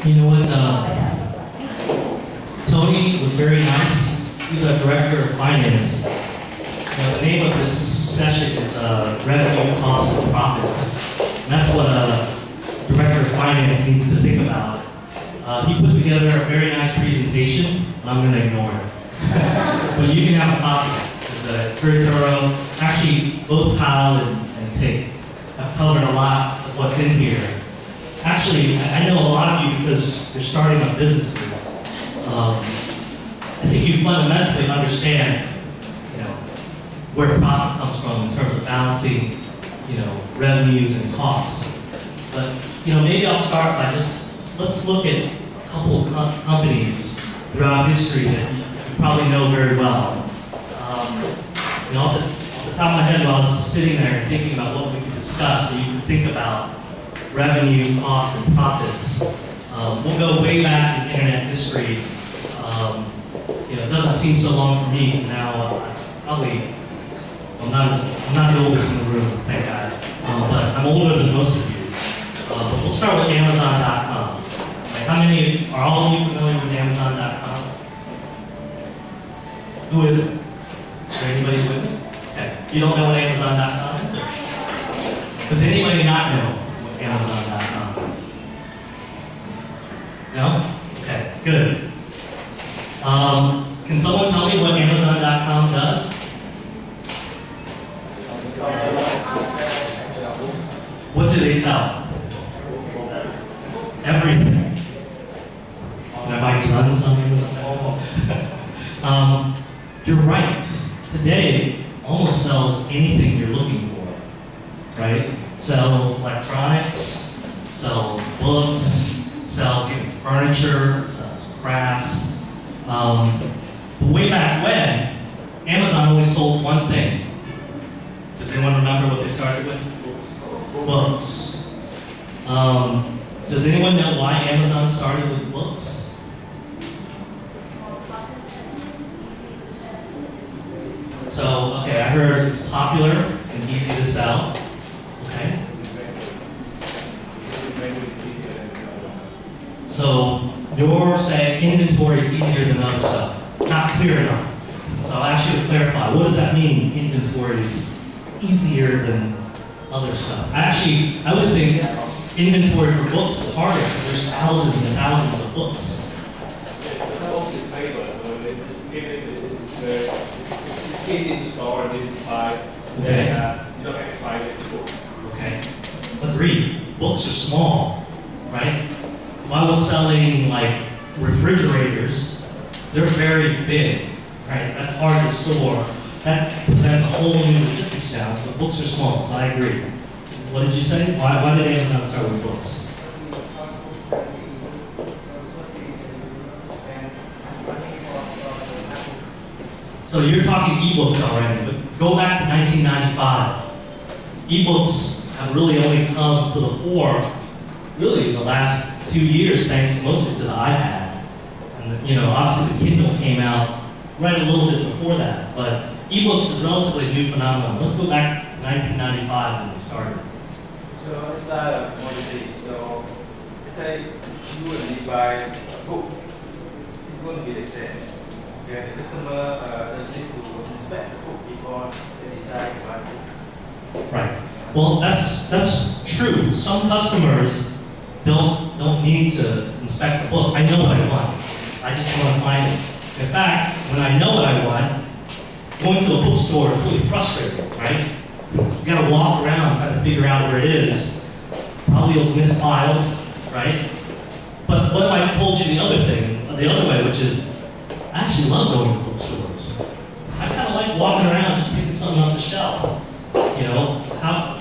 You know what? Tony was very nice. He's our director of finance. The name of this session is Revenue, Costs, and Profits. And that's what a director of finance needs to think about. He put together a very nice presentation, and I'm going to ignore it. But you can have a copy. It's very thorough. Actually, both Kyle and Pig have covered a lot of what's in here. Actually, I know a lot of you because you're starting up businesses. I think you fundamentally understand, where profit comes from in terms of balancing, revenues and costs. But, maybe I'll start by let's look at a couple of companies throughout history that you probably know very well. Off the top of my head, while I was sitting there thinking about what we could discuss, so you can think about revenue, cost, and profits. We'll go way back in internet history. It doesn't seem so long for me now. I'm not the oldest in the room, thank God. But I'm older than most of you. But we'll start with Amazon.com. Are all of you familiar with Amazon.com? Who is it? Is there anybody who isn't? Okay. You don't know what Amazon.com is? Does anybody not know what Amazon.com is? No? Okay, good. Can someone tell me what Amazon.com does? What do they sell? Everything. Can I buy guns on Amazon.com? You're right. Today, almost sells anything you're looking for, right? It sells electronics, sells books, sells even furniture, sells crafts. But way back when, Amazon only sold one thing. Does anyone remember what they started with? Books. Does anyone know why Amazon started with books? So, okay, I heard it's popular and easy to sell. Okay. So, you're saying inventory is easier than other stuff. Not clear enough. So I'll ask you to clarify. What does that mean, inventory is easier than other stuff? I would think inventory for books is harder because there's thousands and thousands of books. Easy to store and easy to buy. Okay. You don't have to find it. Okay. Let's read. Books are small, right? If I was selling like refrigerators, they're very big, right? That's hard to store. That presents a whole new logistics challenge, but books are small, so I agree. What did you say? Why did Amazon start with books? So you're talking ebooks already, but go back to 1995. Ebooks have really only come to the fore, really in the last 2 years, thanks mostly to the iPad. And obviously the Kindle came out right a little bit before that, but ebooks is relatively a new phenomenon. Let's go back to 1995 when it started. So it's not a commodity. So let's say you will buy a book, it's going to be the same. Okay, the customer does need to inspect the book before they decide to buy a book. Right. Well, that's true. Some customers don't need to inspect the book. I know what I want. I just want to find it. In fact, when I know what I want, going to a bookstore is really frustrating, right? You got to walk around trying to figure out where it is. Probably it was misfiled, right? But what if I told you the other way, which is I actually love going to bookstores. I kind of like walking around just picking something off the shelf. How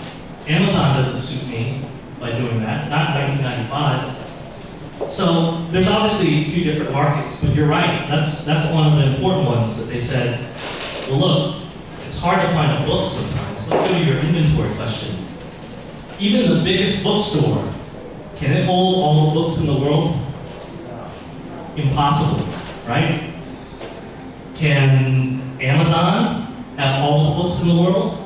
Amazon doesn't suit me by doing that, not in 1995. So there's obviously two different markets, but you're right. That's one of the important ones that they said, well look, it's hard to find a book sometimes. Let's go to your inventory question. Even the biggest bookstore, can it hold all the books in the world? Impossible, right? Can Amazon have all the books in the world?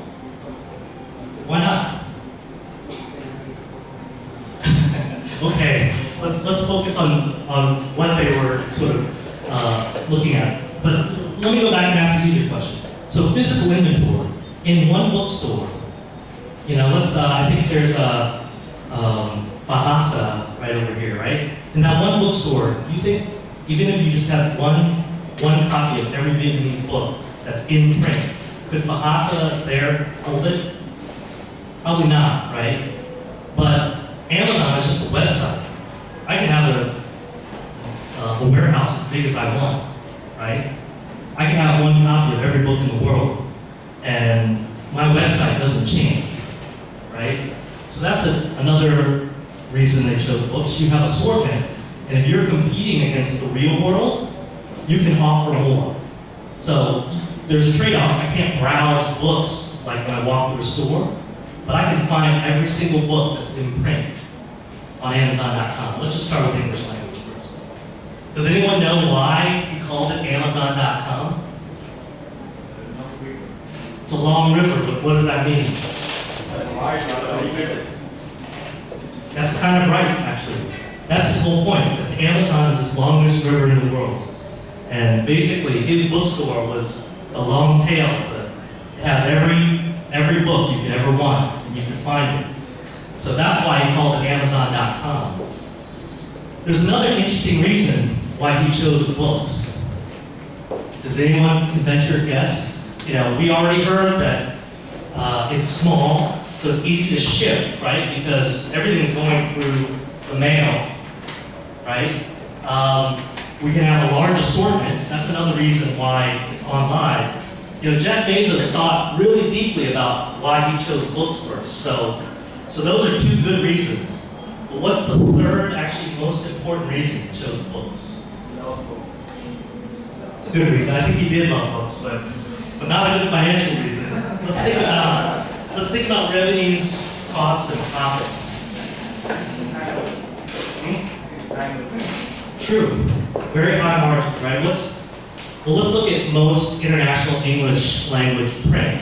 Why not? Okay, let's focus on what they were sort of looking at. But let me go back and ask an easier question. So physical inventory in one bookstore. You know, I think there's a Bahasa right over here, right? In that one bookstore, do you think, even if you just have one copy of every Vietnamese book that's in print, could Bahasa there hold it? Probably not, right? But Amazon is just a website. I can have a warehouse as big as I want, right? I can have one copy of every book in the world, and my website doesn't change, right? So that's another reason they chose books. You have assortment, and if you're competing against the real world, you can offer more. So there's a trade-off. I can't browse books like when I walk through a store, but I can find every single book that's in print on Amazon.com. Let's just start with English language first. Does anyone know why he called it Amazon.com? It's a long river, but what does that mean? That's kind of right, actually. That's his whole point, that the Amazon is the longest river in the world. And basically, his bookstore was a long tail, but it has every book you could ever want, and you can find it. So that's why he called it Amazon.com. There's another interesting reason why he chose books. Does anyone can venture a guess? You know, we already heard that it's small, so it's easy to ship, right? Because everything's going through the mail, right? We can have a large assortment. That's another reason why it's online. You know, Jeff Bezos thought really deeply about why he chose books first. So those are two good reasons. But what's the third, actually most important reason he chose books? It's a good reason. I think he did love books, but not a good financial reason. Let's think about revenues, costs, and profits. True. Very high margins, right? Well, let's look at most international English language print.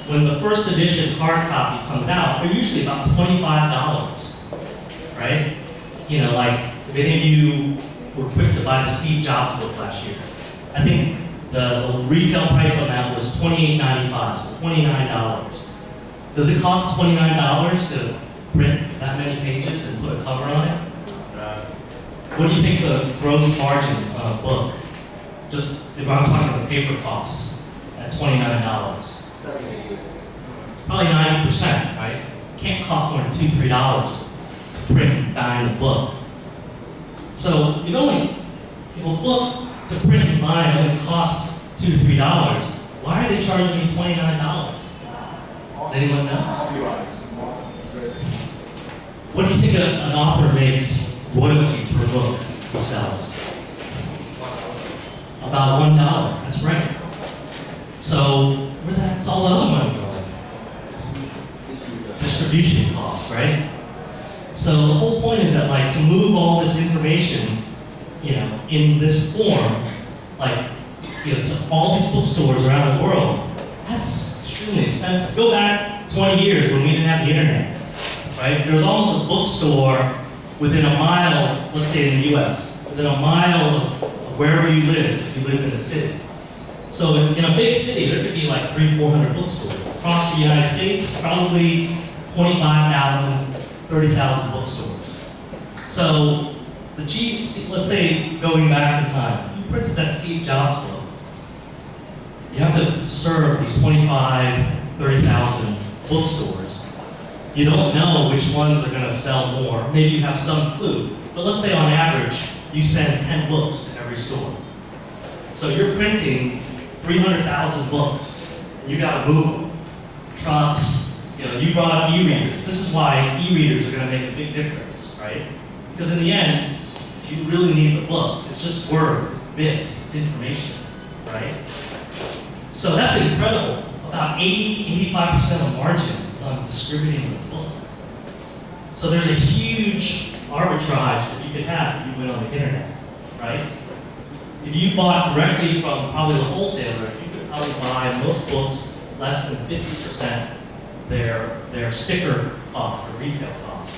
When the first edition hard copy comes out, they're usually about $25, right? You know, like if any of you were quick to buy the Steve Jobs book last year, I think the retail price on that was $28.95, so $29. Does it cost $29 to print that many pages and put a cover on it? What do you think the gross margins on a book? Just if I'm talking the paper costs at $29. It's probably 90%, right? It can't cost more than $2, $3 to print and bind a book. So if a book to print and bind only costs $2 to $3, why are they charging me $29? Does anyone know? What do you think an author makes royalty per book he sells? About $1. That's right. So where the heck's all the other money going? Distribution costs, right? So the whole point is that, like, to move all this information, you know, in this form, like, you know, to all these bookstores around the world, that's extremely expensive. Go back 20 years when we didn't have the internet, right? There was almost a bookstore within a mile, let's say in the US, within a mile of wherever you lived, if you lived in a city. So in a big city, there could be like 300-400 bookstores. Across the United States, probably 25,000, 30,000 bookstores. So the cheap, let's say going back in time, you printed that Steve Jobs book. You have to serve these 25,000, 30,000 bookstores. You don't know which ones are going to sell more. Maybe you have some clue. But let's say on average, you send 10 books to every store. So you're printing 300,000 books. You got to move them. Trucks, you know, you brought up e-readers. This is why e-readers are going to make a big difference, right? Because in the end, do you really need the book? It's just words, it's bits, it's information, right? So that's incredible. About 80–85% of the margin is on distributing the book. So there's a huge arbitrage that you could have if you went on the internet, right? If you bought directly from probably the wholesaler, you could probably buy most books less than 50% their sticker cost, their retail cost.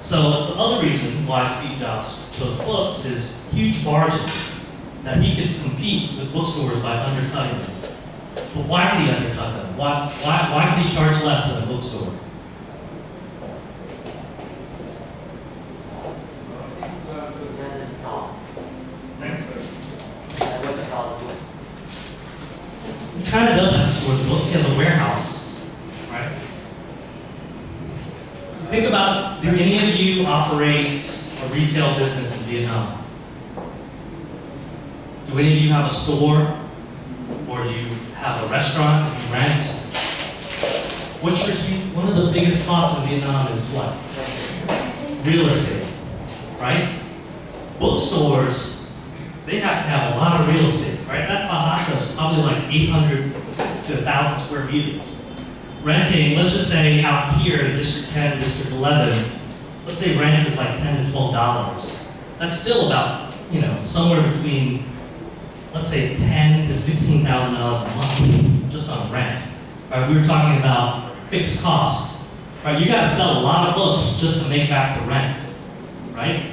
So the other reason why Steve Jobs chose books is huge margins, that he could compete with bookstores by undercutting them. But why did he undercut them? Why did he charge less than a bookstore? He kind of does have to store the books. He has a warehouse, right? Think about, do any of you operate a retail business in Vietnam? Do any of you have a store? Or do you have a restaurant that you rent? One of the biggest costs in Vietnam is what? Real estate, right? Bookstores, they have to have a lot of real estate, right? That Bahasa is probably like 800 to 1,000 square meters. Renting, let's just say out here in District 10, District 11, let's say rent is like $10 to $12. That's still about, somewhere between, let's say $10,000 to $15,000 a month just on rent. Right? We were talking about fixed costs. Right? You got to sell a lot of books just to make back the rent, right?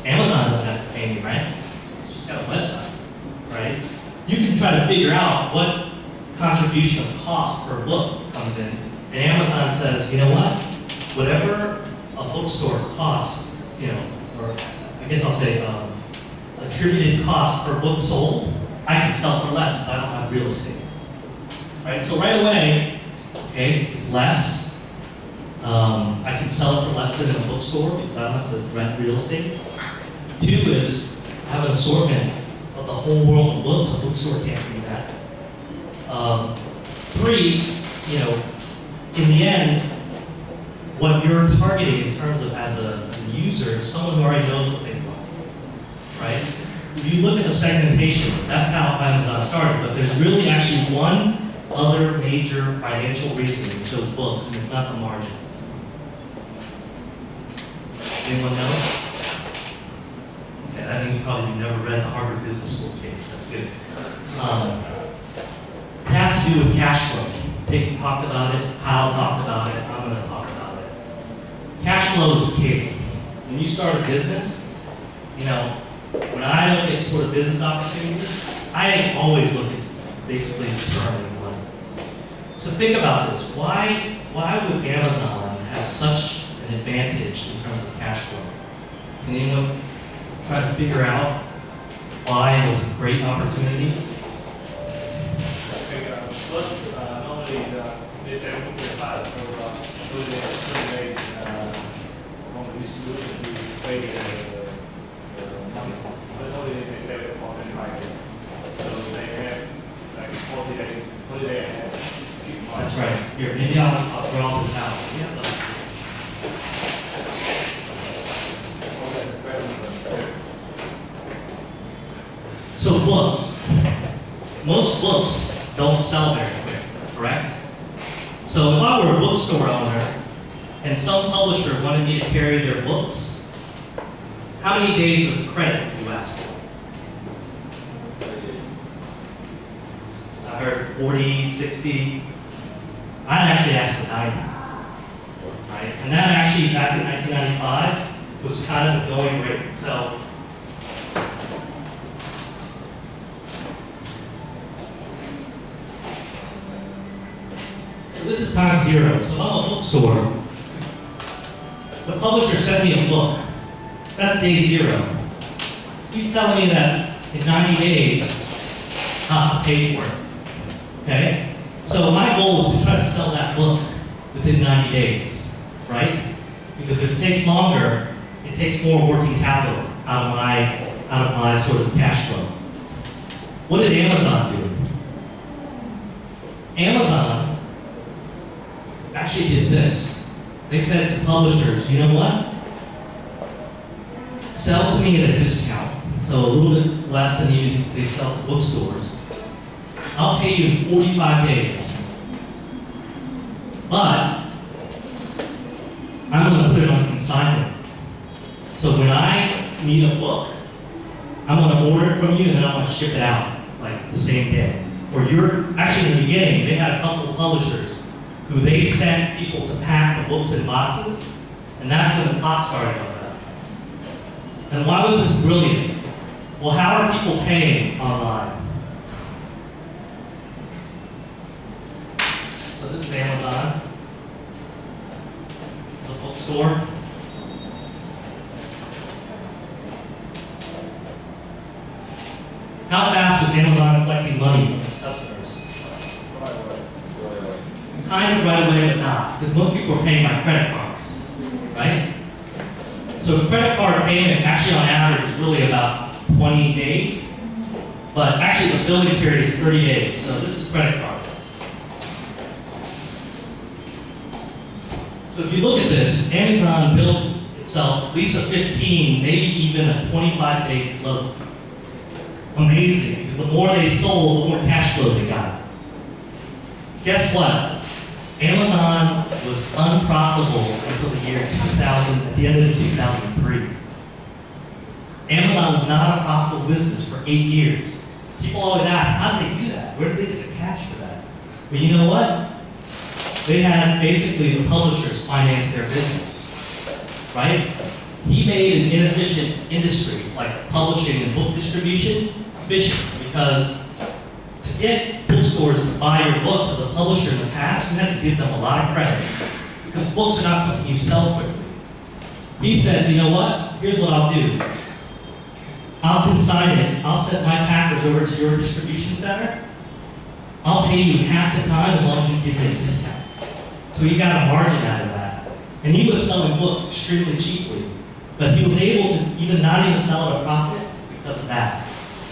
Amazon doesn't have to pay any rent. It's just got a website, right? You can try to figure out what contribution of cost per book comes in, and Amazon says, you know what? Whatever a bookstore costs, or I guess I'll say attributed cost per book sold, I can sell for less because I don't have real estate. Right? So right away, okay, it's less. I can sell it for less than in a bookstore because I don't have to rent real estate. 2 is I have an assortment of the whole world of books. A bookstore can't do that. 3, in the end, what you're targeting in terms of as a user is someone who already knows what they want, right? If you look at the segmentation, that's how Amazon started, but there's really actually one other major financial reason we chose books, and it's not the margin. Anyone know? Okay, that means probably you've never read the Harvard Business School case. That's good. It has to do with cash flow. Dick talked about it, Kyle talked about it, I'm going to talk about it. Cash flow is king. When you start a business, when I look at sort of business opportunities, I always look at basically determining one. So think about this. Why would Amazon have such an advantage in terms of cash flow? Can anyone try to figure out why it was a great opportunity? First, normally they sell to the past, so they normally distribute to pay the money. But normally they sell it for 25 days. So they have like 40 days ahead. That's right. Here, maybe I'll draw this out. Yeah. So books. Most books don't sell very quick, correct? So if I were a bookstore owner and some publisher wanted me to carry their books, how many days of credit would you ask for? I heard 40, 60. I'd actually ask for 90. Right? And that actually, back in 1995, was kind of the going rate. So this is time 0. So I'm a bookstore. The publisher sent me a book. That's day 0. He's telling me that in 90 days, I'll have to pay for it. Okay? So my goal is to try to sell that book within 90 days, right? Because if it takes longer, it takes more working capital out of my sort of cash flow. What did Amazon do? Amazon actually did this. They said to publishers, you know what? Sell to me at a discount, so a little bit less than even they sell to bookstores. I'll pay you in 45 days. But I'm going to put it on consignment. So when I need a book, I'm going to order it from you and then I'm going to ship it out like the same day. Or actually in the beginning, they had a couple of publishers who they sent people to pack the books in boxes, And that's when the clock started on that. And why was this brilliant? Well, how are people paying online? So this is Amazon. It's a bookstore. How fast was Amazon collecting money from its customers? Kind of right away, but not, because most people are paying by credit cards, right? So credit card payment, actually on average, is really about 20 days, but actually the billing period is 30 days, so this is credit cards. So if you look at this, Amazon billed itself at least a 15, maybe even a 25-day float. Amazing, because the more they sold, the more cash flow they got. Guess what? Amazon was unprofitable until the year 2000, at the end of 2003. Amazon was not a profitable business for 8 years. People always ask, how did they do that? Where did they get the cash for that? But you know what? They had basically the publishers finance their business, right? He made an inefficient industry like publishing and book distribution efficient, because to get bookstores to buy your books as a publisher in the past, you had to give them a lot of credit, because books are not something you sell quickly. He said, you know what? Here's what I'll do. I'll consign it. I'll send my packers over to your distribution center. I'll pay you half the time as long as you give me a discount. So he got a margin out of that. And he was selling books extremely cheaply. But he was able to not even sell at a profit because of that.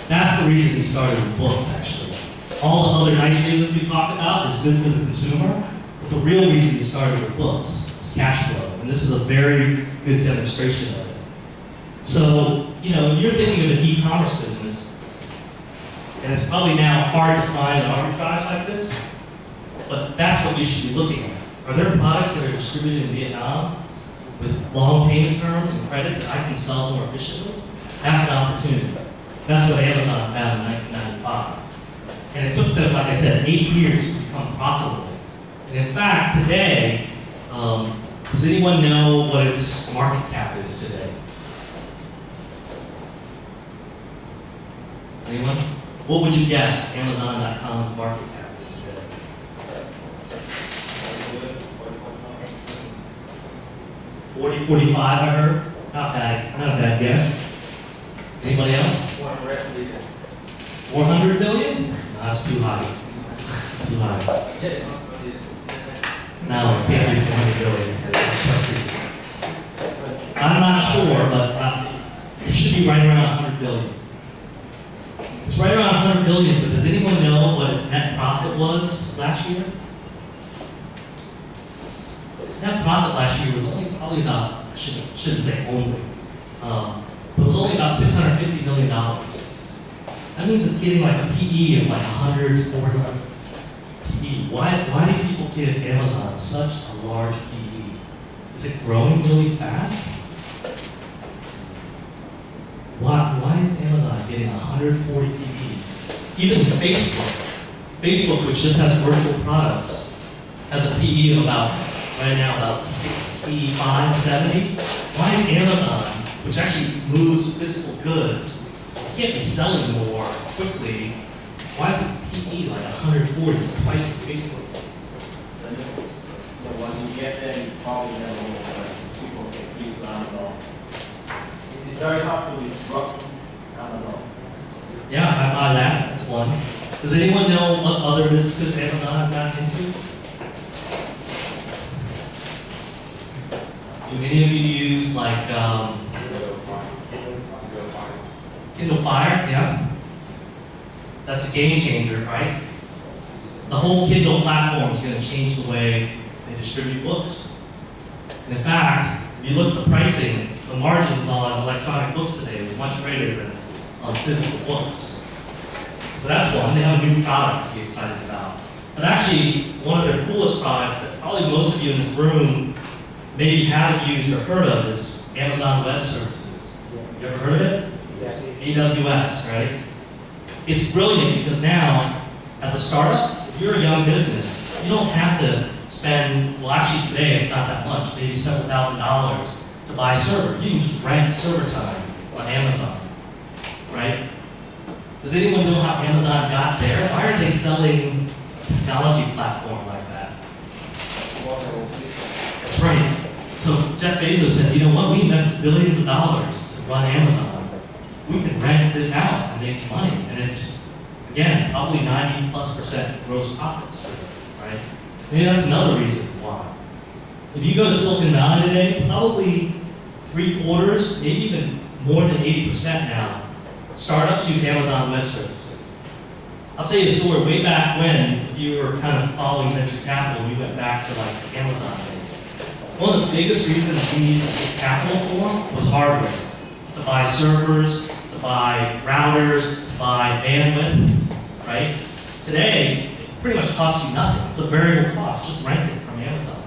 That's the reason he started with books, actually. All the other nice reasons we talked about is good for the consumer, but the real reason he started with books is cash flow. And this is a very good demonstration of it. So, you know, you're thinking of an e-commerce business, and it's probably now hard to find an arbitrage like this, but that's what you should be looking at. Are there products that are distributed in Vietnam with long payment terms and credit that I can sell more efficiently? That's an opportunity. That's what Amazon found in 1995. And it took them, like I said, 8 years to become profitable. And in fact, today, does anyone know what its market cap is today? Anyone? What would you guess Amazon.com's market cap is today? 40, 45, I heard. Not bad. Not a bad guess. Anybody else? 400 billion? No, that's too high. Too high. No, it can't be 400 billion. I'm not sure, but it should be right around 100 billion. It's right around 100 billion, but does anyone know what its net profit was last year? Its net profit last year was only probably about, I shouldn't say only, but it was only about $650 million. That means it's getting like a PE of like 140 PE. Why do people give Amazon such a large PE? Is it growing really fast? Why is Amazon getting 140 PE? Even Facebook, which just has virtual products, has a PE of about, right now, about 65, 70. Why is Amazon, which actually moves physical goods, can't be selling more quickly? Why is the PE like 140? It's twice the Facebook. Once you get there, you probably never will, people get used to Amazon. It's very hard to disrupt Amazon. Yeah, I buy that. That's one. Does anyone know what other businesses Amazon has gotten into? Do any of you use like Kindle Fire? Yeah. That's a game changer, right? The whole Kindle platform is going to change the way they distribute books. And in fact, if you look at the pricing, the margins on electronic books today is much greater than on physical books. So that's one. They have a new product to be excited about. But actually, one of their coolest products that probably most of you in this room maybe haven't used or heard of is Amazon Web Services. You ever heard of it? AWS, right? It's brilliant because now, as a startup, if you're a young business, You don't have to spend, well actually today it's not that much, maybe several $1,000s to buy a server. You can just rent server time on Amazon, right? Does anyone know how Amazon got there? Why are they selling a technology platform like that? That's right. So Jeff Bezos said, you know what, we invested billions of dollars to run Amazon. We can rent this out and make money. And it's, again, probably 90+% gross profits, right? Maybe that's another reason why. If you go to Silicon Valley today, probably 3/4, maybe even more than 80% now, startups use Amazon Web Services. I'll tell you a story. Way back when, if you were kind of following venture capital, we went back to like Amazon days. One of the biggest reasons we needed to get capital for was hardware. To buy servers, to buy routers, to buy bandwidth, right? Today, it pretty much costs you nothing. It's a variable cost, just rent it from Amazon.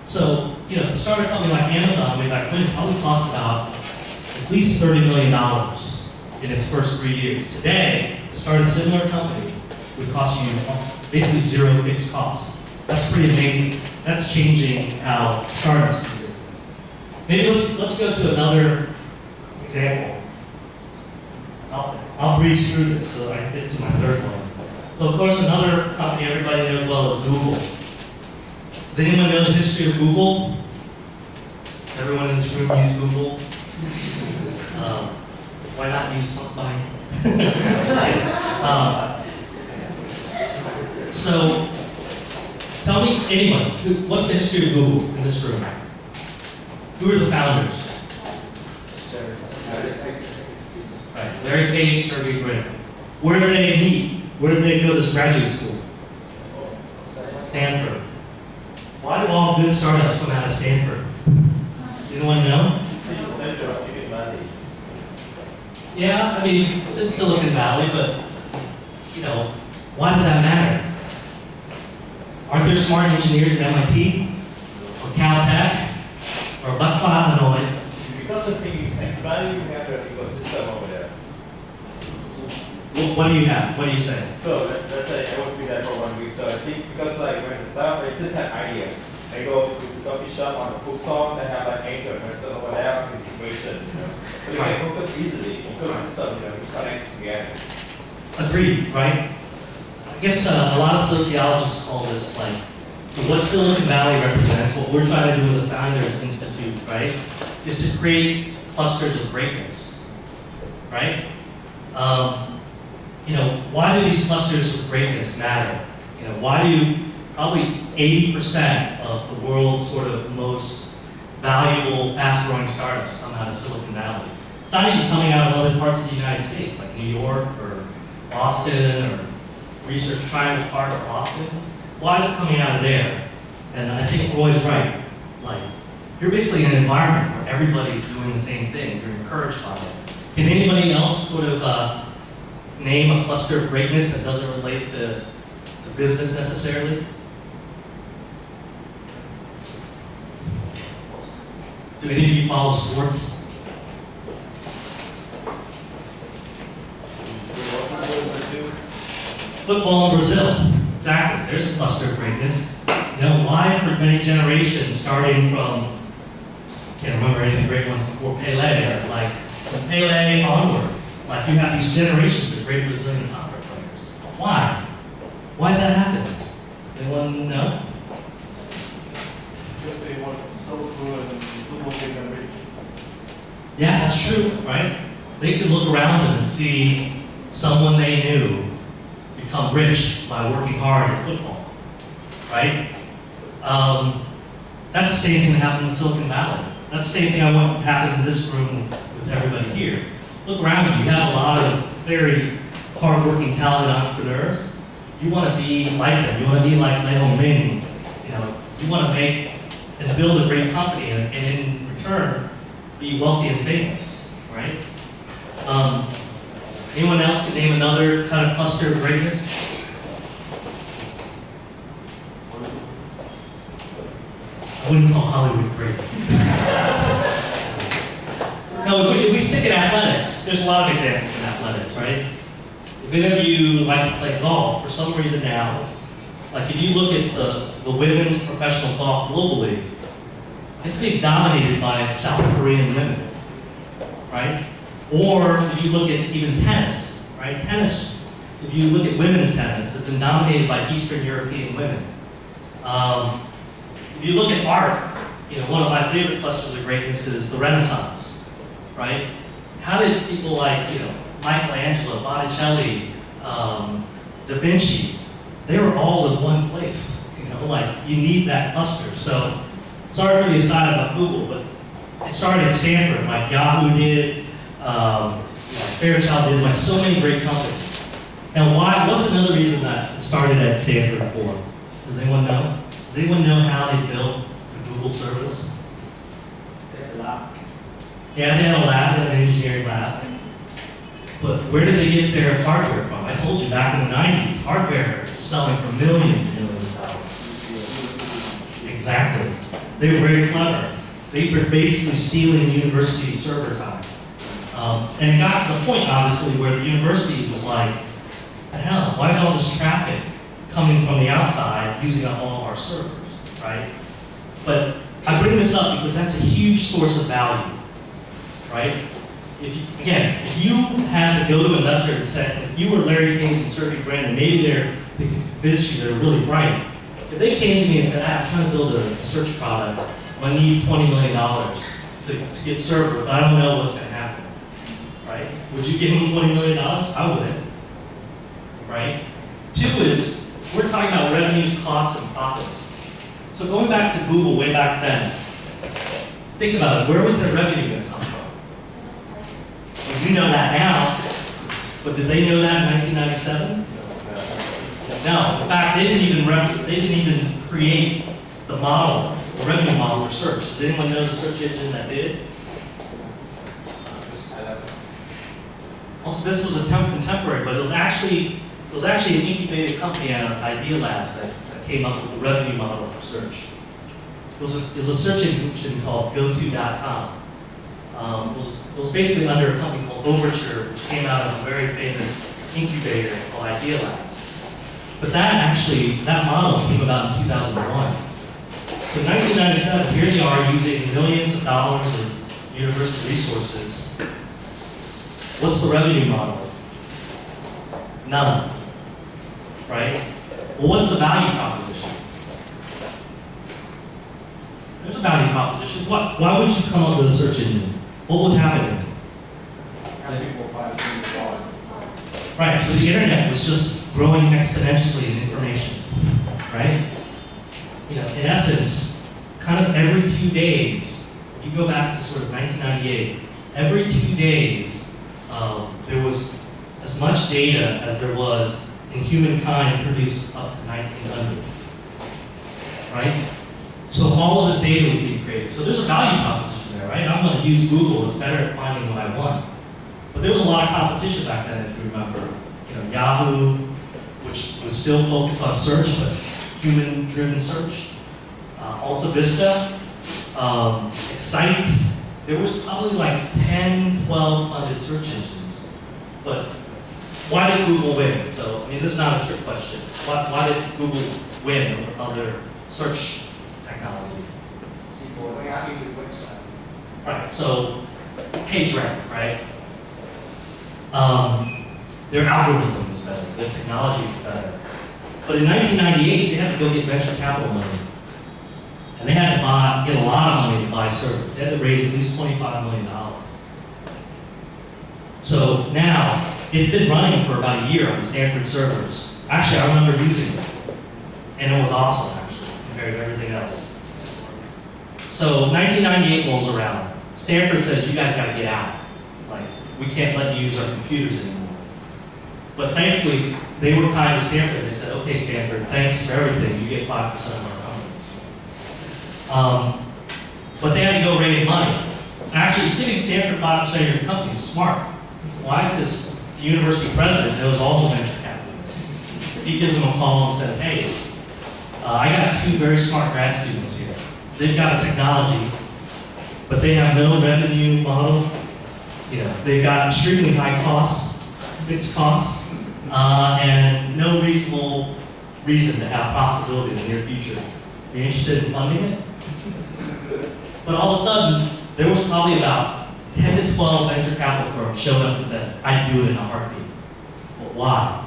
So, you know, to start a company like Amazon way back when, it probably cost about at least $30 million in its first 3 years. Today, to start a similar company would cost you basically zero fixed costs. That's pretty amazing. That's changing how startups do business. Maybe let's go to another example. I'll breeze through this so I can get to my third one. So of course another company everybody knows well is Google. Does anyone know the history of Google? Does everyone in this room use Google? Why not use somebody? Just kidding. So tell me, anyone, what's the history of Google in this room? Who are the founders? Right, Larry Page, Sergey Brin. Where did they meet? Where did they go to graduate school? Stanford. Why do all good startups come out of Stanford? Does anyone know? Yeah, I mean, it's in Silicon Valley, but, you know, why does that matter? Aren't there smart engineers at MIT, or Caltech, or Buckford, Illinois? Because of thinking Silicon Valley, you have the ecosystem over there. What do you have? What do you say? So let's say I was there for 1 week. So I think because like when the staff they just have ideas, they go to the coffee shop on the food stall, they have like anchor person over there integration, you know. So you can focus easily ecosystem, you know, connect together. Agreed, right? I guess a lot of sociologists call this like what Silicon Valley represents, what we're trying to do with the Founders Institute, right, is to create clusters of greatness, right? You know, why do these clusters of greatness matter? You know, why do probably 80% of the world's sort of most valuable, fast-growing startups come out of Silicon Valley? It's not even coming out of other parts of the United States, like New York or Boston or Research Triangle Park or Austin. Why is it coming out of there? And I think Roy's right. Like, you're basically in an environment where everybody's doing the same thing. You're encouraged by it. Can anybody else sort of name a cluster of greatness that doesn't relate to business necessarily? Do any of you follow sports? Football in Brazil. Exactly. There's a cluster of greatness. You know, why for many generations, starting from, I can't remember any of the great ones before Pelé, or like from Pelé onward, like you have these generations of great Brazilian soccer players. Why? Why does that happen? Does anyone know? Because they want so good and football make them rich. Yeah, that's true, right? They could look around them and see someone they knew become rich by working hard at football, right? That's the same thing that happened in Silicon Valley. That's the same thing I want to happen in this room with everybody here. Look around you. You have a lot of very hardworking, talented entrepreneurs. You want to be like them. You want to be like Leo Ming. You know, you want to make and build a great company, and in return, be wealthy and famous, right? Anyone else can name another kind of cluster of greatness? I wouldn't call Hollywood great. No, if we stick in athletics, there's a lot of examples in athletics, right? If any of you like to play golf, for some reason now, Like if you look at the women's professional golf globally, it's being dominated by South Korean women, right? Or if you look at even tennis, right? Tennis, if you look at women's tennis, it's been dominated by Eastern European women. If you look at art, one of my favorite clusters of greatness is the Renaissance, right? How did people like, Michelangelo, Botticelli, Da Vinci, they were all in one place, like you need that cluster. So, sorry for the aside about Google, but it started at Stanford, like Yahoo did, Fairchild did, like so many great companies. And what's another reason that it started at Stanford for? Does anyone know? Does anyone know how they built the Google service? They had a lab. Yeah, they had a lab, they had an engineering lab. But where did they get their hardware from? I told you back in the 90s, hardware is selling for millions and millions of dollars. Exactly. They were very clever. They were basically stealing university server time. And it got to the point, obviously, where the university was like, the hell, why is all this traffic coming from the outside using up all of our servers, right? But I bring this up because that's a huge source of value, right? If you had to go to an investor and say, if you were Larry King and Sergey Brin, and maybe they convinced you they're really bright, if they came to me and said, I'm trying to build a search product, I need $20 million to get servers, but I don't know what's going to happen, right? Would you give them $20 million? I wouldn't, right? Two is, we're talking about revenues, costs, and profits. So going back to Google way back then, think about it, where was their revenue going to come from? Well, you know that now, but did they know that in 1997? No, in fact, they didn't even create the model, the revenue model for search. Does anyone know the search engine that did? Also, this was a contemporary, but it was actually an incubated company out of Idea Labs that came up with the revenue model for search. It was a search engine called GoTo.com. It was basically under a company called Overture, which came out of a very famous incubator called Idea Labs. But that model came about in 2001. So in 1997, here they are using millions of dollars of university resources. What's the revenue model? None. Right? Well, what's the value proposition? There's a value proposition. Why would you come up with a search engine? What was happening? Right, so the internet was just growing exponentially in information, right? In essence, kind of every 2 days, if you go back to sort of 1998, every 2 days, there was as much data as there was in humankind produced up to 1900, right? So all of this data was being created. So there's a value proposition there, right? I'm going to use Google, it's better at finding what I want. But there was a lot of competition back then, if you remember. Yahoo, which was still focused on search, but human-driven search. Alta Vista, Excite. There was probably like 10, 12 funded search engines. But why did Google win? So, this is not a trick question. Why did Google win over other search technology? Right, so PageRank, right? Their algorithm was better, their technology was better. But in 1998, they had to go get venture capital money. And they had to get a lot of money to buy servers. They had to raise at least $25 million. So now, it had been running for about a year on the Stanford servers. Actually, I remember using it. And it was awesome, actually, compared to everything else. So 1998 rolls around. Stanford says, you guys got to get out. Like, we can't let you use our computers anymore. But thankfully, they were kind to Stanford. They said, okay, Stanford, thanks for everything. You get 5% of our company. But they had to go raise money. Actually, giving Stanford 5% of your company is smart. Why? Because the university president knows all the venture capitalists. He gives them a call and says, hey, I got 2 very smart grad students here. They've got a technology, but they have no revenue model. They've got extremely high costs, fixed costs, and no reasonable reason to have profitability in the near future. Are you interested in funding it? But all of a sudden, there was probably about 10 to 12 venture capital firms showed up and said, I'd do it in a heartbeat. Well, why?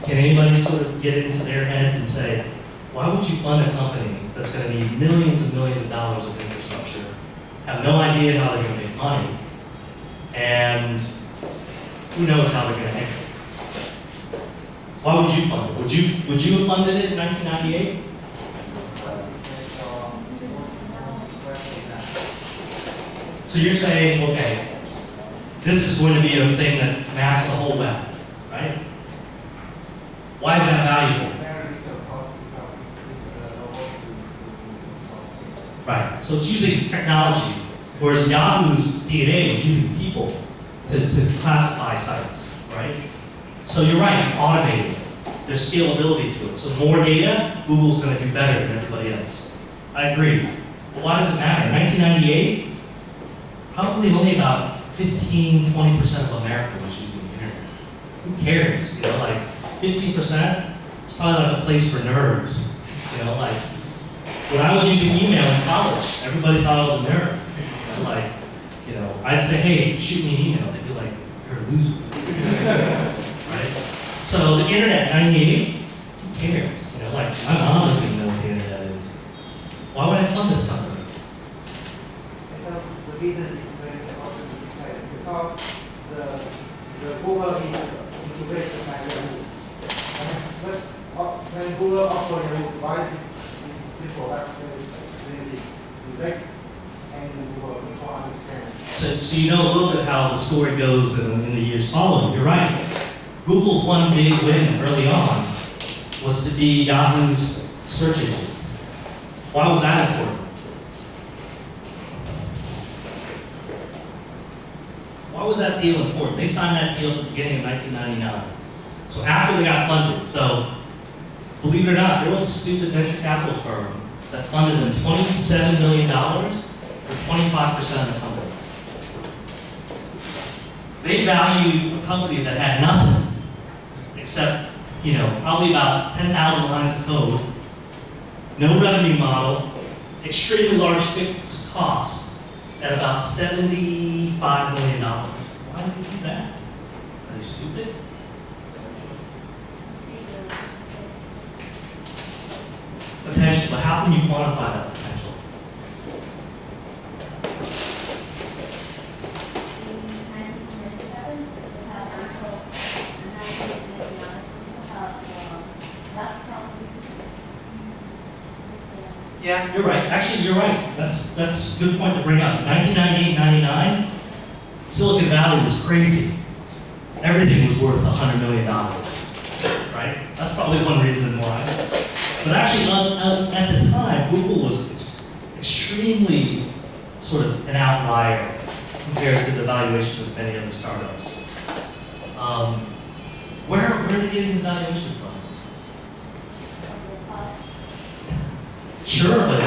Can anybody sort of get into their heads and say, why would you fund a company that's going to need millions and millions of dollars of infrastructure, have no idea how they're going to make money, and who knows how they're going to exit? Why would you fund it? Would you have funded it in 1998? So you're saying, okay, this is going to be a thing that maps the whole web, right? Why is that valuable? Right, so it's using technology, whereas Yahoo's DNA was using people to classify sites, right? So you're right, it's automated. There's scalability to it. So more data, Google's going to do better than everybody else. I agree. But why does it matter? 1998, probably only about 15–20% of America was using the internet. Who cares? You know, like 15%, it's probably like a place for nerds. You know, like when I was using email in college, everybody thought I was a nerd. You know, like, you know, I'd say, hey, shoot me an email. They'd be like, you're a loser. Right? So the internet, 98, who cares? You know, like my mom doesn't even know what the internet is. Why would I fund this company? The reason is very important because the Google is integrated by Yahoo. But when Google offers Yahoo, why this product really reject and Google before understand. So you know a little bit how the story goes in the years following. You're right. Google's one big win early on was to be Yahoo's search engine. Why was that important? Why was that deal important? They signed that deal at the beginning of 1999. So after they got funded. So believe it or not, there was a stupid venture capital firm that funded them $27 million for 25% of the company. They valued a company that had nothing except, you know, probably about 10,000 lines of code, no revenue model, extremely large fixed costs at about $75 million. Why did they do that? Are they stupid? Potential, but how can you quantify that potential? Yeah, you're right. Actually, you're right. That's a good point to bring up. 1998, 99, Silicon Valley was crazy. Everything was worth $100 million, right? That's probably one reason why. But actually, at the time, Google was extremely sort of an outlier compared to the valuation of many other startups. Where are they getting this valuation from? Sure, but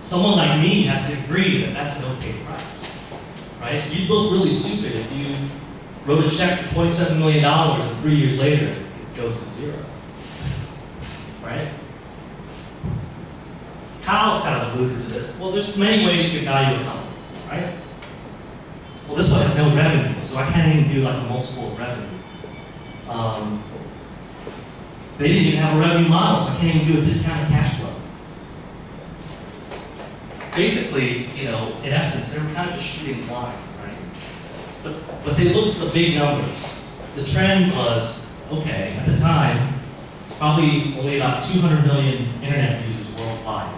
someone like me has to agree that that's an okay price, right? You'd look really stupid if you wrote a check for $27 million and 3 years later it goes to zero, right? Kyle's kind of alluded to this. Well, there's many ways you can value a company, right? Well, this one has no revenue, so I can't even do like a multiple of revenue. They didn't even have a revenue model, so I can't even do a discounted cash flow. Basically, you know, in essence, they were kind of just shooting blind, right? But they looked at the big numbers. The trend was, okay, at the time, probably only about 200 million internet users worldwide.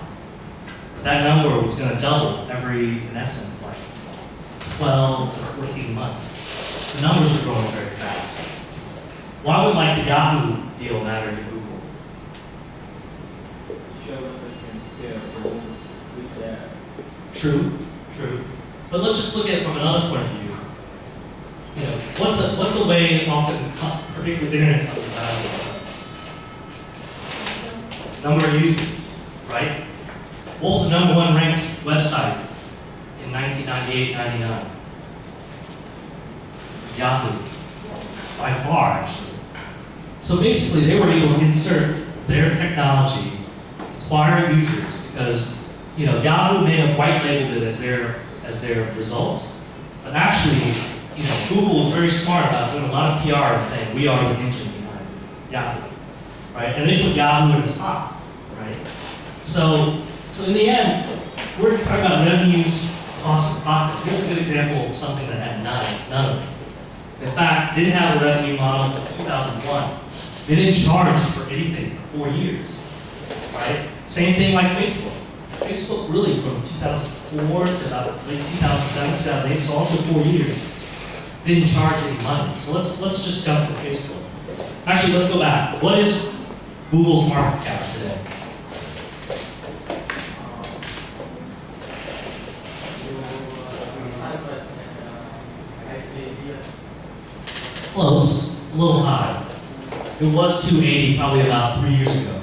But that number was going to double every, in essence, like 12 to 14 months. The numbers were growing very fast. Why would like the Yahoo deal matter to Google? Show that they can scale with that. True, true. But let's just look at it from another point of view. You know, what's a way often, particularly internet companies, value number of users, right? What was the #1 ranked website in 1998, 99? Yahoo. By far, actually. So basically, they were able to insert their technology, acquire users, because Yahoo may have white labeled it as their results, but actually, Google is very smart about doing a lot of PR and saying we are the engine behind Yahoo, right? And they put Yahoo at its top, right? So in the end, we're talking about revenues, cost, and profit. Here's a good example of something that had none of it. In fact, didn't have a revenue model until 2001. They didn't charge for anything for 4 years, right? Same thing like Facebook. Facebook really from 2004 to about late 2007, 2008, so also 4 years, didn't charge any money. So let's just jump to Facebook. Actually, let's go back. What is Google's market cap today? Close. It's a little high. It was 280 probably about 3 years ago.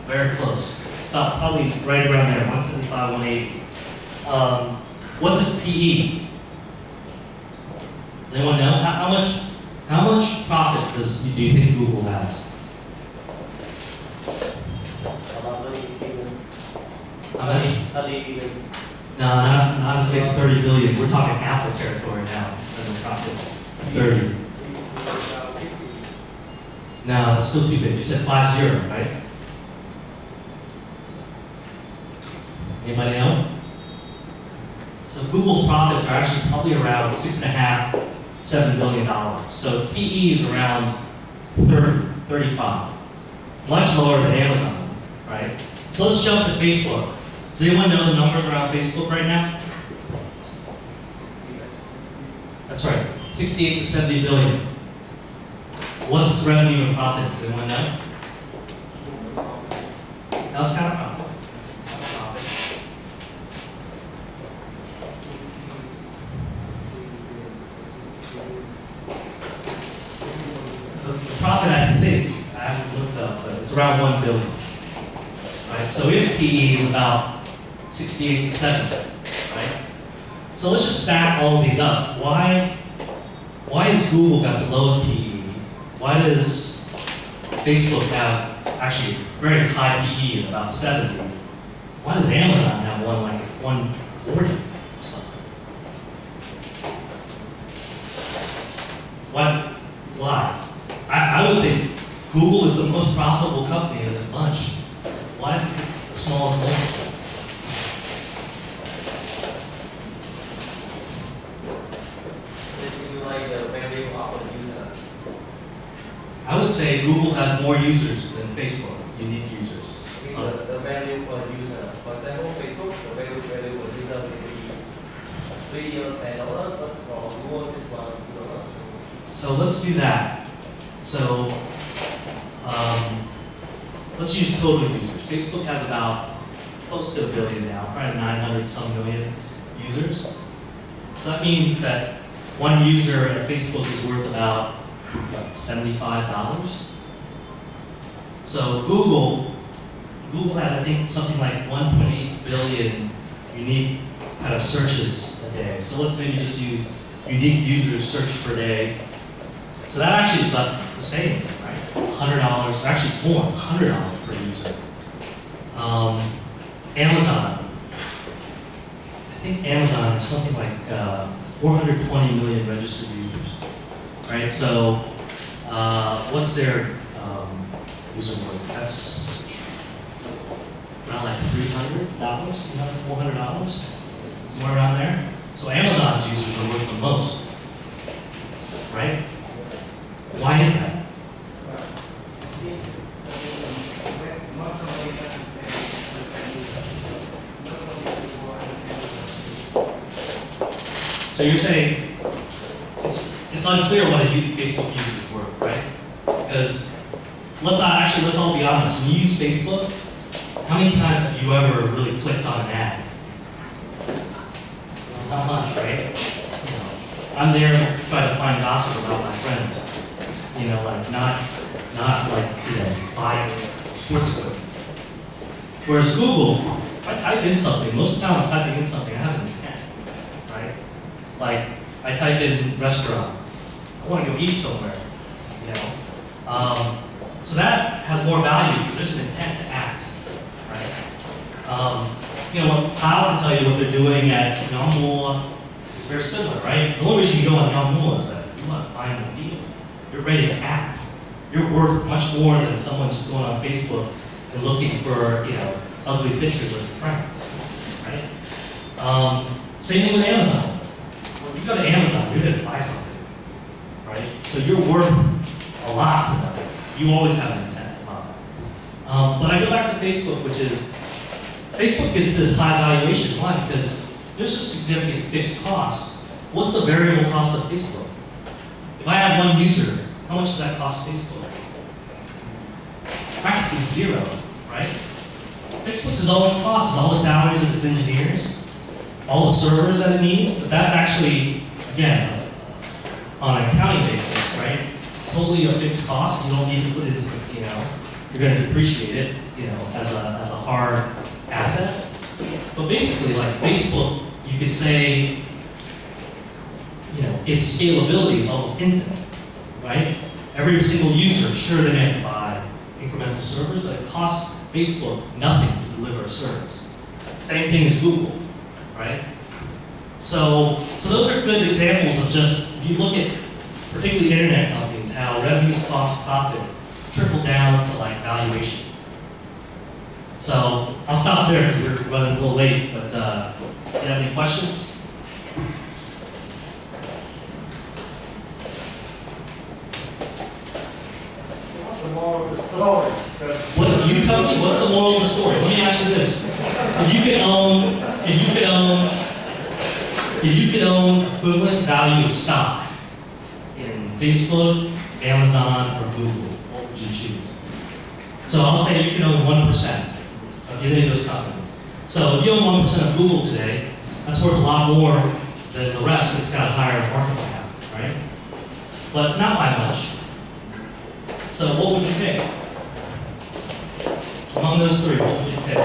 Very close. It's about probably right around there, 175, 180. What's its PE? Does anyone know? How much profit do you think Google has? How many? No, not as big as 30 billion. We're talking Apple territory now. And the profit 30. No, that's still too big. You said 50, right? Anybody know? So Google's profits are actually probably around $6.5, $7 billion. So its PE is around 30, 35. Much lower than Amazon, right? So let's jump to Facebook. Does anyone know the numbers around Facebook right now? That's right, 68 to 70 billion. What's its revenue and profits? Does anyone know? Now it's kind of profit. The profit, I think, I haven't looked up, but it's around 1 billion. Right? So its PE is about 68 to 70, right? So let's just stack all of these up. Why has Google got the lowest PE? Why does Facebook have actually very high PE at about 70? Why does Amazon have one like 140 or something? Why? I would think Google is the most profitable company in this bunch. Why is it the smallest multiple? I would say Google has more users than Facebook, unique users. The value per user. For example, Facebook, the value per user will be $3 but for Google it's $1. So let's do that. So let's use total users. Facebook has about close to 1 billion now, probably 900 some million users. So that means that one user at Facebook is worth about $75. So Google has, I think, something like 1.8 billion unique kind of searches a day. So let's maybe just use unique users searched per day. So that actually is about the same, right? $100, actually it's more, $100 per user. Amazon. I think Amazon has something like 420 million registered users, right? So what's their user worth? That's around like $300, $400, somewhere around there. So Amazon's users are worth the most, right? Why is that? So you're saying it's unclear what a Facebook user is worth, right? Because let's all be honest. When you use Facebook, how many times have you ever really clicked on an ad? Not much, right? I'm there to try to find gossip about my friends. Like not like buying sports equipment. Whereas Google, if I type in something, most of the time I'm typing in something I have an intent, right? Like I type in restaurant, I want to go eat somewhere, you know. So that has more value because there's an intent to act, right? You know, what Kyle can tell you what they're doing at M2U00363 is very similar, right? The only reason you go on M2U00363 is that you want to find a deal. You're ready to act. You're worth much more than someone just going on Facebook and looking for, you know, ugly pictures of your friends, right? Same thing with Amazon. When you go to Amazon, you're there to buy something, right? So you're worth a lot to them. You always have an intent to buy. But I go back to Facebook, which is, Facebook gets this high valuation. Why? Because there's a significant fixed cost. What's the variable cost of Facebook? If I have one user, how much does that cost Facebook? Practically zero, right? Facebook's its own costs, all the salaries of its engineers, all the servers that it needs, but that's actually, again, on an accounting basis, right? Totally a fixed cost. You don't need to put it into, you know, you're going to depreciate it, you know, as a hard asset. But basically, like Facebook, you could say, you know, its scalability is almost infinite, right? Every single user, sure, they may have to buy incremental servers, but it costs Facebook nothing to deliver a service. Same thing as Google, right? So those are good examples of just, if you look at particularly internet companies, how revenues, cost, profit trickle down to like valuation. So I'll stop there because we're running a little late, but do you have any questions? What's the moral of the story? What you tell me? What's the moral of the story? Let me ask you this: if you could own equivalent value of stock in Facebook, Amazon, or Google, what would you choose? So I'll say you can own 1% of any of those companies. So if you own 1% of Google today, that's worth a lot more than the rest because it's got a higher market cap, right? But not by much. So what would you pick? Among those three, what would you pick?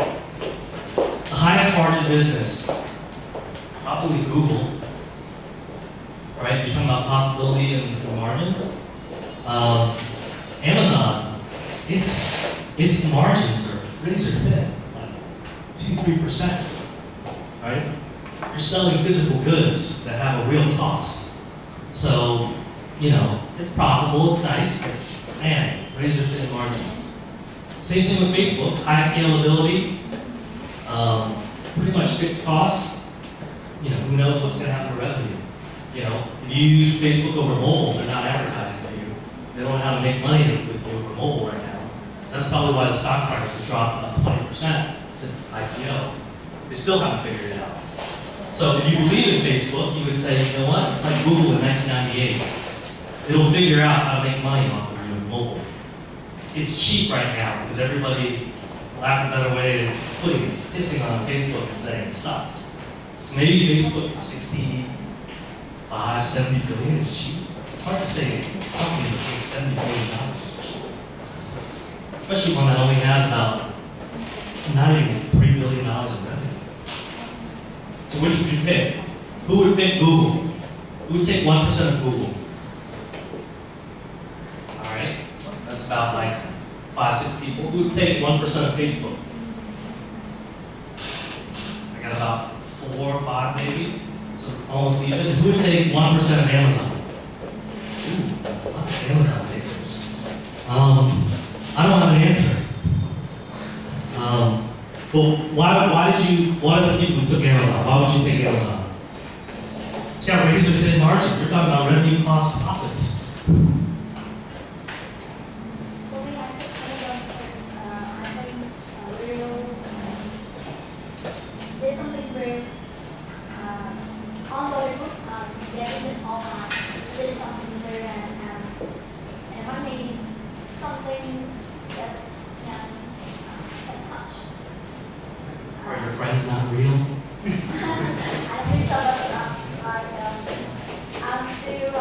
The highest margin business, probably Google, right? You're talking about profitability and margins. Amazon, its margins are razor thin, like 2-3%, right? You're selling physical goods that have a real cost. So, you know, it's profitable, it's nice, but man, razor thin margins. Same thing with Facebook, high scalability, pretty much fixed costs. You know, who knows what's going to happen to revenue? You know, if you use Facebook over mobile, they're not advertising to you. They don't know how to make money with you over mobile right now. That's probably why the stock price has dropped about 20% since IPO. They still haven't figured it out. So if you believe in Facebook, you would say, you know what? It's like Google in 1998. It'll figure out how to make money off of you in mobile. It's cheap right now because everybody, for lack of a better way of putting it, pissing on Facebook and saying it sucks. So maybe Facebook at 65, 70 billion is cheap. It's hard to say a company that takes $70 billion is cheap. Especially one that only has about not even $3 billion in revenue. So which would you pick? Who would pick Google? Who would take 1% of Google? All right, that's about like 5-6 people. Who would take 1% of Facebook? I got about 4 or 5 maybe, so almost even. Who would take 1% of Amazon? Ooh, a lot of Amazon takers. I don't have an answer. But why are the people who took Amazon? Why would you take Amazon? It's got razor thin margins. We're talking about revenue, cost, profits. Well, we have to Amazon because I think there's something very unbelievable. There isn't all time. There's something very and my name is something that can touch. Are your friends not real? I think so, but I'm still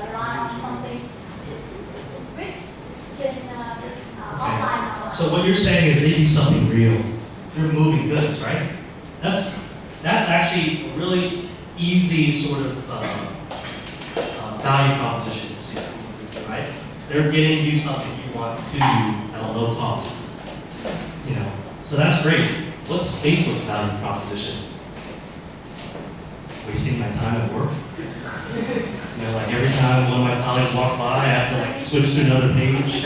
relying on something strict online. So what you're saying is they do something real. They're moving goods, right? That's actually a really easy sort of value proposition to see, right? They're getting you something you want to do at a low cost. You know, so that's great. What's Facebook's value proposition? Wasting my time at work. You know, like every time one of my colleagues walk by, I have to like switch to another page.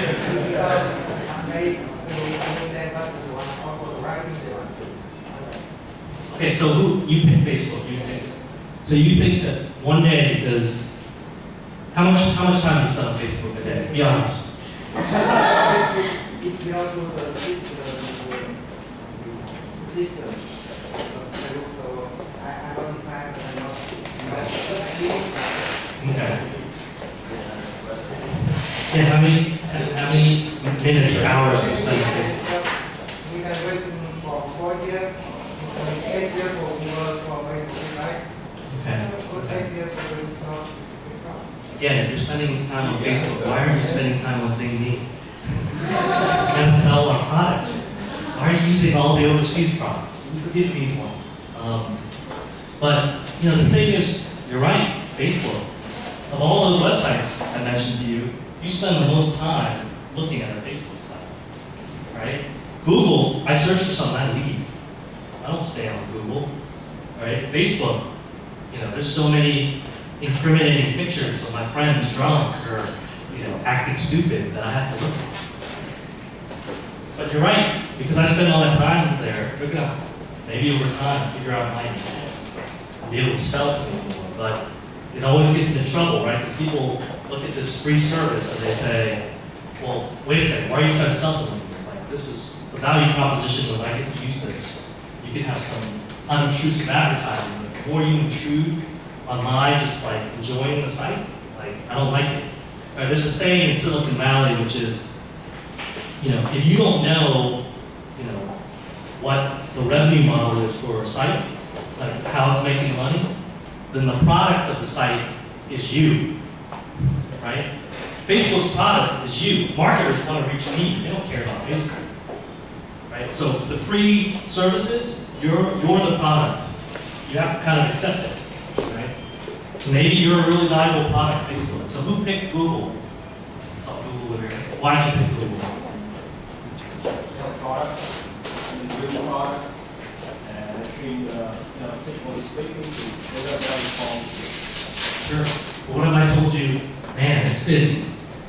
Okay, so who you pick Facebook? You pick. So you think that one day, because how much time do you spend on Facebook a day? Be honest. It's beyond the system. So I don't decide that I'm not. Okay. Yeah, how many minutes or hours do you spend on Facebook? We can wait for 4 years, 8 years for Facebook, right? Okay. 8 years for result. Again, if you're spending time on Facebook, why aren't you spending time on Zing? We gotta sell our products. Why are you using all the overseas products? We forget these ones. But you know, the thing is, you're right. Facebook, of all those websites I mentioned to you, you spend the most time looking at a Facebook site, right? Google, I search for something, I leave. I don't stay on Google, right? Facebook, you know, there's so many incriminating pictures of my friends drunk or, you know, acting stupid that I have to look at. But you're right, because I spend all that time there, we're gonna maybe over time figure out my intent and be able to sell to people more. But it always gets into trouble, right? Because people look at this free service and they say, well, wait a second, why are you trying to sell something? Like, this was, the value proposition was I get to use this. You can have some unobtrusive advertising. The more you intrude on my just like enjoying the site, like, I don't like it. Right, there's a saying in Silicon Valley, which is, you know, if you don't know, you know, what the revenue model is for a site, like how it's making money, then the product of the site is you, right? Facebook's product is you. Marketers want to reach me. They don't care about Facebook, right? So the free services, you're the product. You have to kind of accept it, right? So maybe you're a really valuable product, Facebook. So who picked Google? I saw Google over here. Why did you pick Google? Product, and the good product, and actually, people speaking to Sure. But what if I told you, man, it's been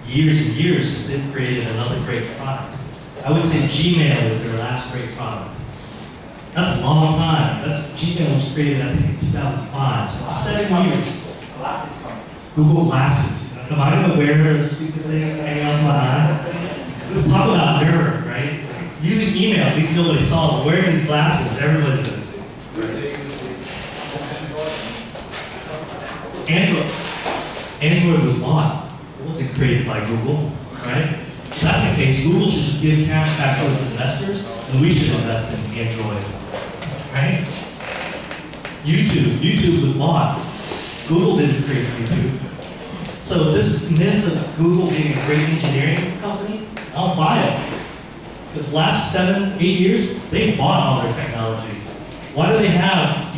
years and years since they've created another great product? I would say Gmail is their last great product. That's a long time. Gmail was created, I think, in 2005, so it's 7 years. Glasses coming. Google Glasses. Am I going to wear those stupid things hanging off my eye? We'll talk about nerd, right? Using email, at least nobody saw, but wearing these glasses, everybody's going to see. Android was bought. It wasn't created by Google, right? If that's the case, Google should just give cash back to its investors, and we should invest in Android, right? YouTube was bought. Google didn't create YouTube. So this myth of Google being a great engineering company, I don't buy it. Because last 7, 8 years, they bought all their technology. Why do they have,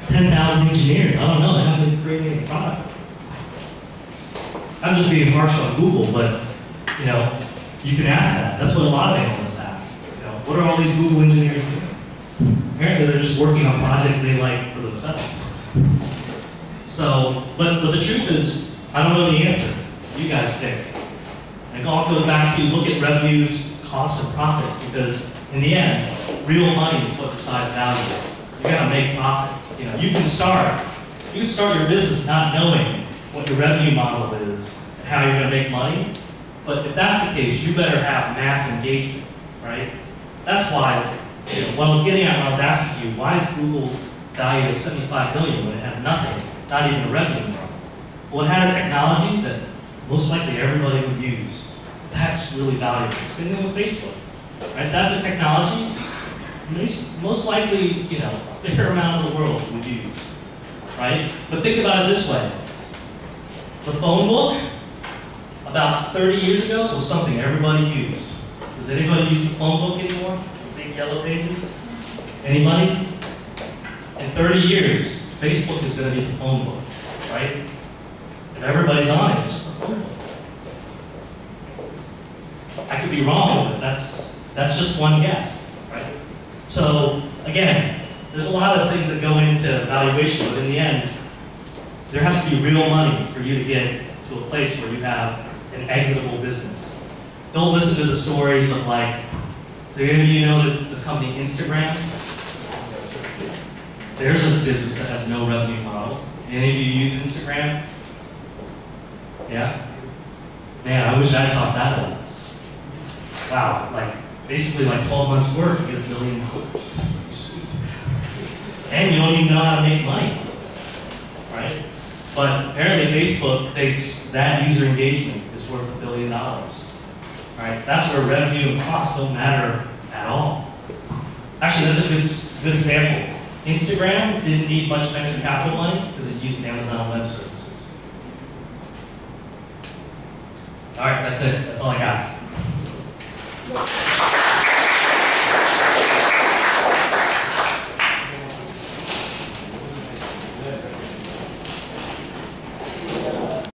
10,000 engineers? I don't know, they haven't been creating a product. I'm just being harsh on Google, but, you can ask that. That's what a lot of analysts ask. What are all these Google engineers doing? Apparently they're just working on projects they like for themselves. So, but the truth is, I don't know the answer. You guys pick. And it all goes back to look at revenues, costs, and profits, because in the end, real money is what decides value. You gotta make profit. You can start your business not knowing what your revenue model is, and how you're gonna make money. But if that's the case, you better have mass engagement, right? That's why, what I was getting at when I was asking you, why is Google valued at $75 billion when it has nothing, not even a revenue model? Well, it had a technology that most likely everybody would use. That's really valuable. Same thing with Facebook, right? That's a technology most likely, a fair amount of the world would use, right? But think about it this way. The phone book, about 30 years ago, was something everybody used. Does anybody use the phone book anymore? The big yellow pages? Anybody? In 30 years, Facebook is going to be the phone book, right? If everybody's on it, it's just a phone book. I could be wrong, but that's just one guess, right? So again, there's a lot of things that go into valuation, but in the end, there has to be real money for you to get to a place where you have an exitable business. Don't listen to the stories of like, do any of you know the company Instagram? There's a business that has no revenue model. Any of you use Instagram? Yeah? Man, I wish I thought that up. Wow, like basically like 12 months work, you get $1 million. That's pretty sweet. And you don't even know how to make money, right? But apparently Facebook thinks that user engagement is worth $1 billion, right? That's where revenue and cost don't matter at all. Actually, that's a good example. Instagram didn't need much venture capital money because it used Amazon Web Services. All right, that's it. That's all I got.